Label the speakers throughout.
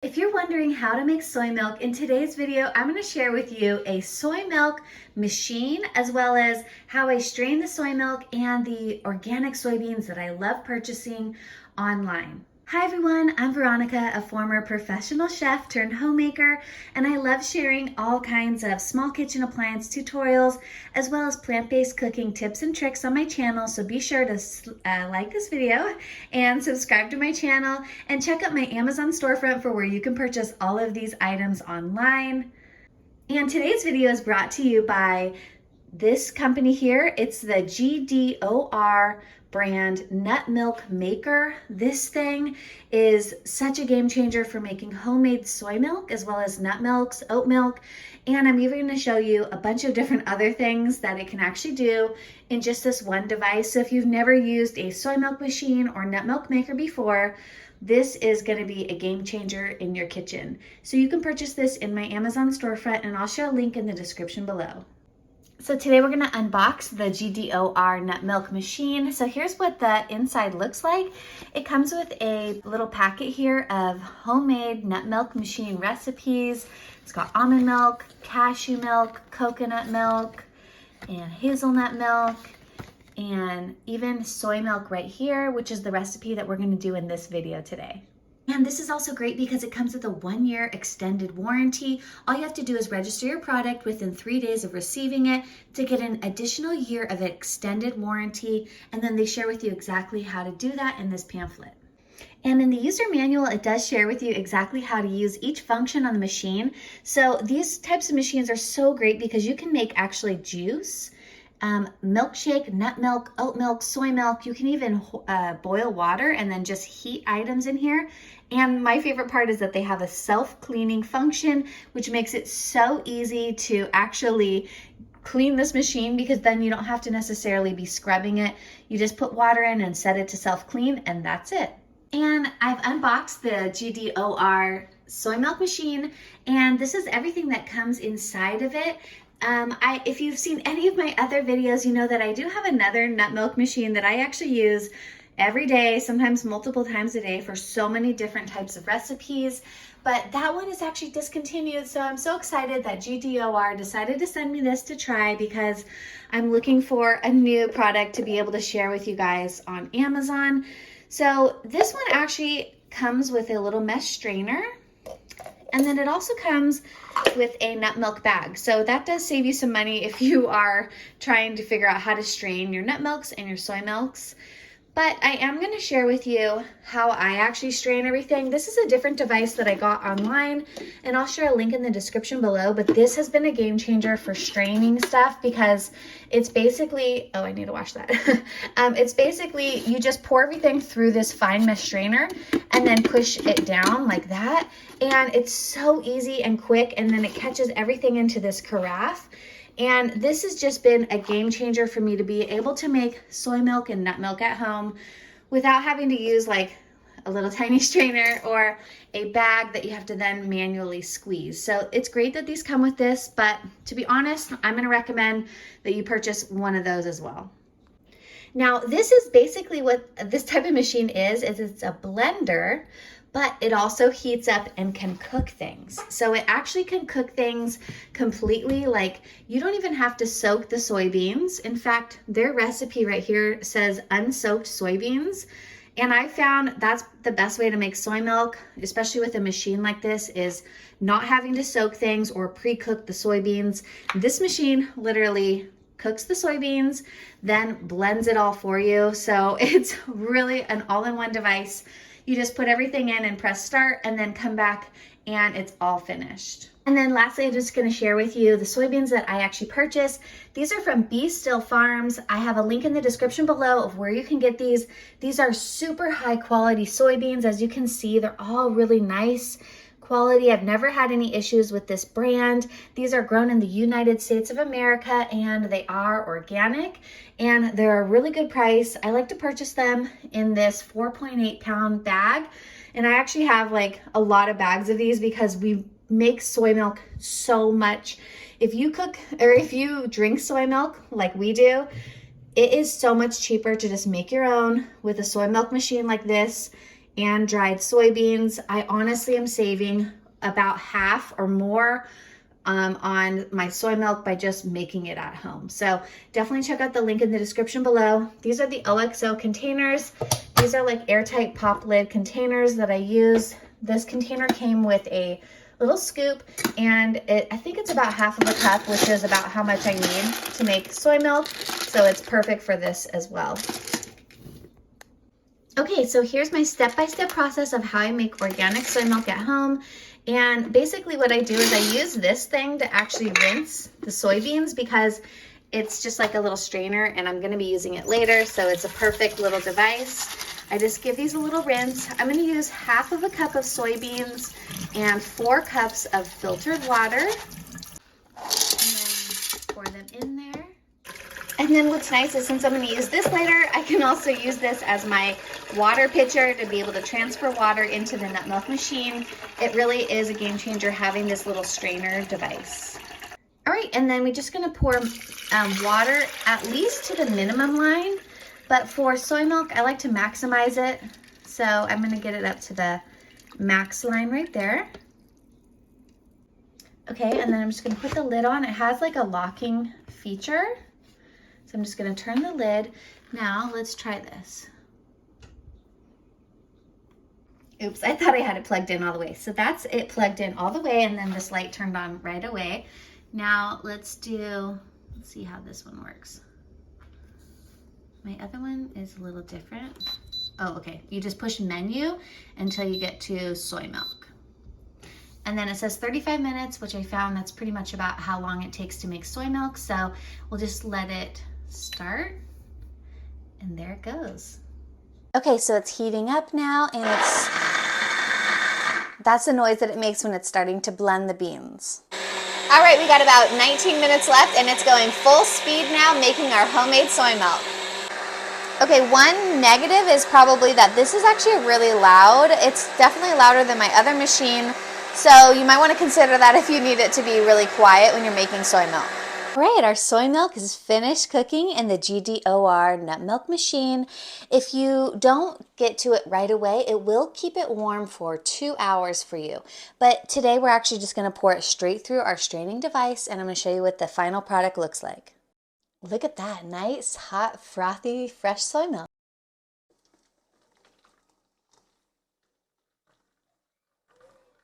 Speaker 1: If you're wondering how to make soy milk, in today's video, I'm going to share with you a soy milk machine, as well as how I strain the soy milk and the organic soybeans that I love purchasing online. Hi everyone, I'm Veronica, a former professional chef turned homemaker, and I love sharing all kinds of small kitchen appliance tutorials, as well as plant-based cooking tips and tricks on my channel. So be sure to like this video and subscribe to my channel, and check out my Amazon storefront for where you can purchase all of these items online. And today's video is brought to you by this company here. It's the GDOR brand nut milk maker. This thing is such a game changer for making homemade soy milk, as well as nut milks, oat milk, and I'm even going to show you a bunch of different other things that it can actually do in just this one device. So if you've never used a soy milk machine or nut milk maker before, this is going to be a game changer in your kitchen. So you can purchase this in my Amazon storefront, and I'll share a link in the description below. So today we're going to unbox the GDOR nut milk machine. So here's what the inside looks like. It comes with a little packet here of homemade nut milk machine recipes. It's got almond milk, cashew milk, coconut milk, and hazelnut milk, and even soy milk right here, which is the recipe that we're going to do in this video today. And this is also great because it comes with a 1-year extended warranty. All you have to do is register your product within 3 days of receiving it to get an additional year of extended warranty. And then they share with you exactly how to do that in this pamphlet. And in the user manual, it does share with you exactly how to use each function on the machine. So these types of machines are so great because you can make actually juice, milkshake, nut milk, oat milk, soy milk. You can even boil water and then just heat items in here. And my favorite part is that they have a self-cleaning function, which makes it so easy to actually clean this machine, because then you don't have to necessarily be scrubbing it. You just put water in and set it to self-clean, and that's it. And I've unboxed the GDOR soy milk machine, and this is everything that comes inside of it. If you've seen any of my other videos, you know that I do have another nut milk machine that I actually use every day, sometimes multiple times a day, for so many different types of recipes. But that one is actually discontinued, so I'm so excited that GDOR decided to send me this to try, because I'm looking for a new product to be able to share with you guys on Amazon. So this one actually comes with a little mesh strainer, and then it also comes with a nut milk bag. So that does save you some money if you are trying to figure out how to strain your nut milks and your soy milks. But I am going to share with you how I actually strain everything. This is a different device that I got online, and I'll share a link in the description below. But this has been a game changer for straining stuff, because it's basically, oh, I need to wash that. It's basically, you just pour everything through this fine mesh strainer and then push it down like that. And it's so easy and quick, and then it catches everything into this carafe. And this has just been a game changer for me to be able to make soy milk and nut milk at home without having to use like a little tiny strainer or a bag that you have to then manually squeeze. So it's great that these come with this, but to be honest, I'm going to recommend that you purchase one of those as well. Now, this is basically what this type of machine is it's a blender, but it also heats up and can cook things. So it actually can cook things completely. Like, you don't even have to soak the soybeans. In fact, their recipe right here says unsoaked soybeans. And I found that's the best way to make soy milk, especially with a machine like this, is not having to soak things or pre-cook the soybeans. This machine literally cooks the soybeans, then blends it all for you. So it's really an all-in-one device. You just put everything in and press start, and then come back and it's all finished. And then lastly, I'm just going to share with you the soybeans that I actually purchased. These are from Be Still Farms. I have a link in the description below of where you can get these. These are super high quality soybeans. As you can see, they're all really nice quality. I've never had any issues with this brand. These are grown in the United States of America, and they are organic, and they're a really good price. I like to purchase them in this 4.8 pound bag, and I actually have like a lot of bags of these because we make soy milk so much. If you cook or if you drink soy milk like we do, it is so much cheaper to just make your own with a soy milk machine like this. and dried soybeans. I honestly am saving about half or more on my soy milk by just making it at home. So definitely check out the link in the description below. These are the OXO containers. These are like airtight pop lid containers that I use. This container came with a little scoop, and I think it's about half of a cup, which is about how much I need to make soy milk. So it's perfect for this as well. Okay, so here's my step-by-step process of how I make organic soy milk at home. And basically what I do is I use this thing to actually rinse the soybeans because it's just like a little strainer and I'm gonna be using it later, so it's a perfect little device. I just give these a little rinse. I'm gonna use half of a cup of soybeans and 4 cups of filtered water. And then pour them in there. And then what's nice is since I'm going to use this later, I can also use this as my water pitcher to be able to transfer water into the nut milk machine. It really is a game changer having this little strainer device. All right, and then we're just going to pour water at least to the minimum line. But for soy milk, I like to maximize it. So I'm going to get it up to the max line right there. Okay, and then I'm just going to put the lid on. It has like a locking feature. So I'm just going to turn the lid. Now let's try this. Oops, I thought I had it plugged in all the way. So that's it plugged in all the way, and then this light turned on right away. Now let's see how this one works. My other one is a little different. Oh, okay. You just push menu until you get to soy milk. And then it says 35 minutes, which I found that's pretty much about how long it takes to make soy milk. So we'll just let it start, and there it goes. Okay, so it's heating up now, and that's the noise that it makes when it's starting to blend the beans. All right, we got about 19 minutes left, and it's going full speed now, making our homemade soy milk. Okay, one negative is probably that this is actually really loud. It's definitely louder than my other machine, so you might want to consider that if you need it to be really quiet when you're making soy milk. All right, our soy milk is finished cooking in the GDOR nut milk machine. If you don't get to it right away, it will keep it warm for 2 hours for you. But today we're actually just going to pour it straight through our straining device, and I'm going to show you what the final product looks like. Look at that, nice, hot, frothy, fresh soy milk.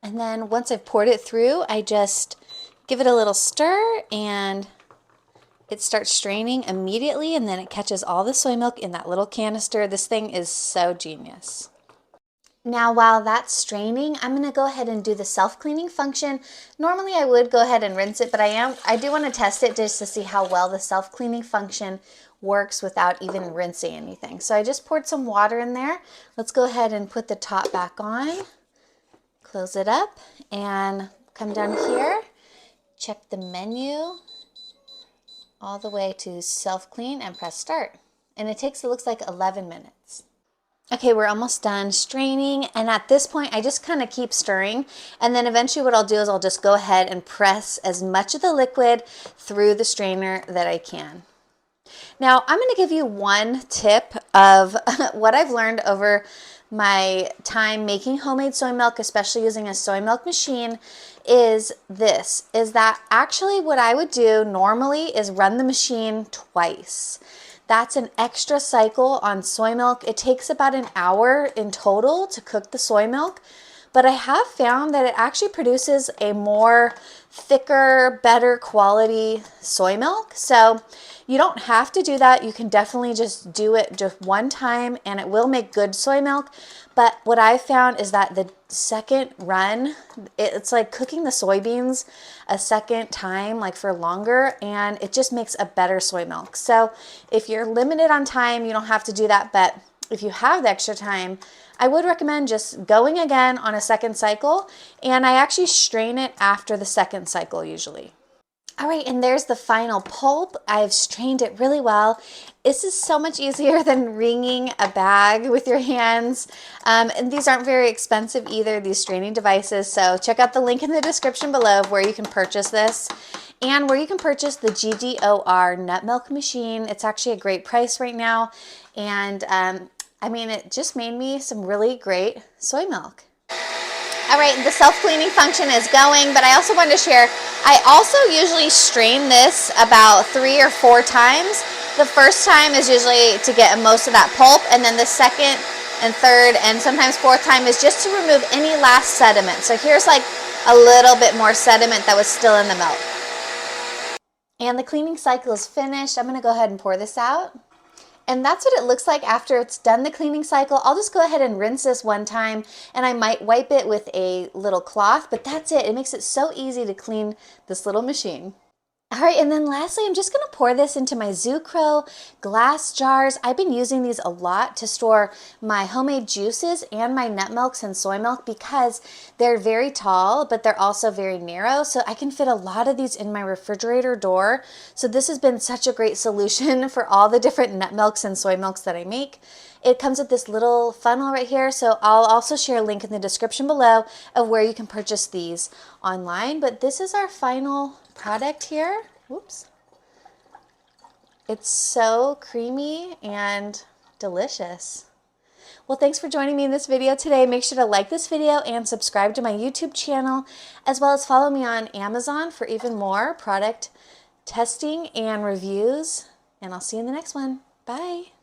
Speaker 1: And then once I've poured it through, I just give it a little stir, and it starts straining immediately, and then it catches all the soy milk in that little canister. This thing is so genius. Now while that's straining, I'm going to go ahead and do the self-cleaning function. Normally I would go ahead and rinse it, but I do want to test it just to see how well the self-cleaning function works without even rinsing anything. So I just poured some water in there. Let's go ahead and put the top back on, close it up, and come down here, check the menu all the way to self-clean and press start. And it looks like 11 minutes. Okay, we're almost done straining, and at this point I just kind of keep stirring, and then eventually what I'll do is I'll just go ahead and press as much of the liquid through the strainer that I can. Now I'm going to give you one tip of what I've learned over my time making homemade soy milk, especially using a soy milk machine, is that actually what I would do normally is run the machine twice. That's an extra cycle on soy milk. It takes about an hour in total to cook the soy milk, but I have found that it actually produces a more thicker, better quality soy milk. So you don't have to do that. You can definitely just do it just one time and it will make good soy milk. But what I found is that the second run, it's like cooking the soybeans a second time, like for longer, and it just makes a better soy milk. So if you're limited on time, you don't have to do that. But if you have the extra time, I would recommend just going again on a second cycle, and I actually strain it after the second cycle usually. All right, and there's the final pulp. I've strained it really well. This is so much easier than wringing a bag with your hands. And these aren't very expensive either, these straining devices. So check out the link in the description below of where you can purchase this and where you can purchase the GDOR nut milk machine. It's actually a great price right now. And
Speaker 2: I mean, it just made me some really great soy milk. All right, the self-cleaning function is going, but I also wanted to share, I also usually strain this about 3 or 4 times. The first time is usually to get most of that pulp, and then the second and third and sometimes fourth time is just to remove any last sediment. So here's like a little bit more sediment that was still in the milk. And the cleaning cycle is finished. I'm gonna go ahead and pour this out. And that's what it looks like after it's done the cleaning cycle. I'll just go ahead and rinse this one time, and I might wipe it with a little cloth, but that's it. It makes it so easy to clean this little machine. All right, and then lastly, I'm just gonna pour this into my Zucro glass jars. I've been using these a lot to store my homemade juices and my nut milks and soy milk because they're very tall, but they're also very narrow. So I can fit a lot of these in my refrigerator door. So this has been such a great solution for all the different nut milks and soy milks that I make. It comes with this little funnel right here, so I'll also share a link in the description below of where you can purchase these online. But this is our final product here. Whoops. It's so creamy and delicious. Well, thanks for joining me in this video today. Make sure to like this video and subscribe to my YouTube channel, as well as follow me on Amazon for even more product testing and reviews. And I'll see you in the next one. Bye.